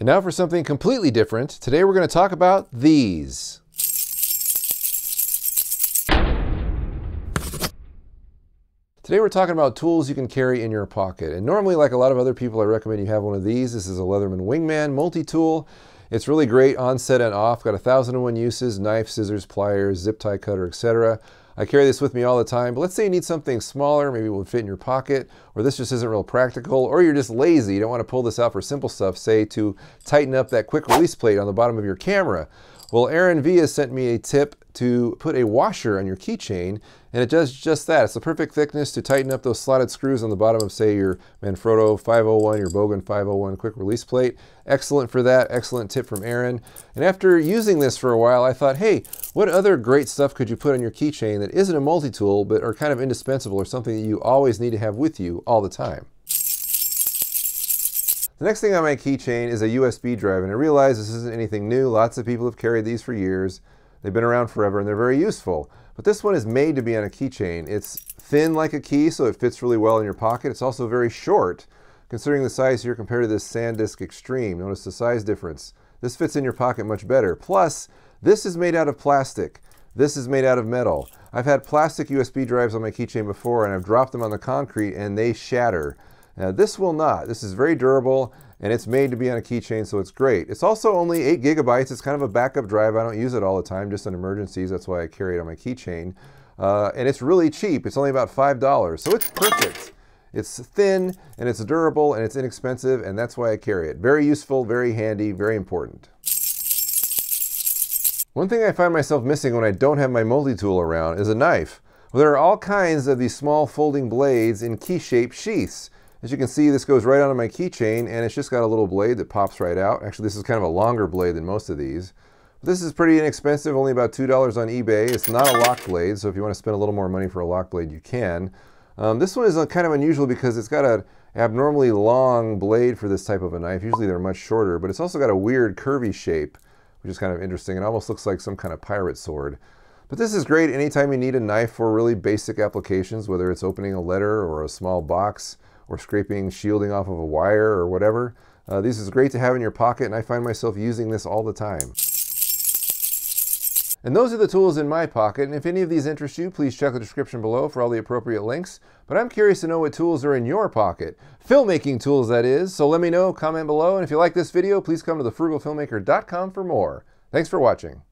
And now for something completely different. Today we're going to talk about these. Today we're talking about tools you can carry in your pocket. And normally, like a lot of other people, I recommend you have one of these. This is a Leatherman Wingman multi-tool. It's really great on set and off. Got 1,001 uses: knife, scissors, pliers, zip tie cutter, etc. I carry this with me all the time, but let's say you need something smaller, maybe it will fit in your pocket, or this just isn't real practical, or you're just lazy, you don't want to pull this out for simple stuff, say to tighten up that quick release plate on the bottom of your camera. Well, Aaron V has sent me a tip to put a washer on your keychain, and it does just that. It's the perfect thickness to tighten up those slotted screws on the bottom of, say, your Manfrotto 501, your Bogan 501 quick release plate. Excellent for that. Excellent tip from Aaron. And after using this for a while, I thought, hey, what other great stuff could you put on your keychain that isn't a multi-tool, but are kind of indispensable or something that you always need to have with you all the time? The next thing on my keychain is a USB drive, and I realize this isn't anything new. Lots of people have carried these for years. They've been around forever, and they're very useful. But this one is made to be on a keychain. It's thin like a key, so it fits really well in your pocket. It's also very short, considering the size here compared to this SanDisk Extreme. Notice the size difference. This fits in your pocket much better. Plus, this is made out of plastic. This is made out of metal. I've had plastic USB drives on my keychain before, and I've dropped them on the concrete, and they shatter. Now, this will not. This is very durable, and it's made to be on a keychain, so it's great. It's also only 8 gigabytes. It's kind of a backup drive. I don't use it all the time, just in emergencies. That's why I carry it on my keychain. And it's really cheap. It's only about $5, so it's perfect. It's thin, and it's durable, and it's inexpensive, and that's why I carry it. Very useful, very handy, very important. One thing I find myself missing when I don't have my multi-tool around is a knife. Well, there are all kinds of these small folding blades in key-shaped sheaths. As you can see, this goes right onto my keychain, and it's just got a little blade that pops right out. Actually, this is kind of a longer blade than most of these. But this is pretty inexpensive, only about $2 on eBay. It's not a lock blade, so if you want to spend a little more money for a lock blade, you can. This one is kind of unusual because it's got an abnormally long blade for this type of a knife. Usually they're much shorter, but it's also got a weird curvy shape, which is kind of interesting. It almost looks like some kind of pirate sword. But this is great anytime you need a knife for really basic applications, whether it's opening a letter or a small box, or scraping shielding off of a wire or whatever. This is great to have in your pocket, and I find myself using this all the time. And those are the tools in my pocket, and if any of these interest you, please check the description below for all the appropriate links. But I'm curious to know what tools are in your pocket. Filmmaking tools, that is. So let me know, comment below, and if you like this video, please come to thefrugalfilmmaker.com for more. Thanks for watching.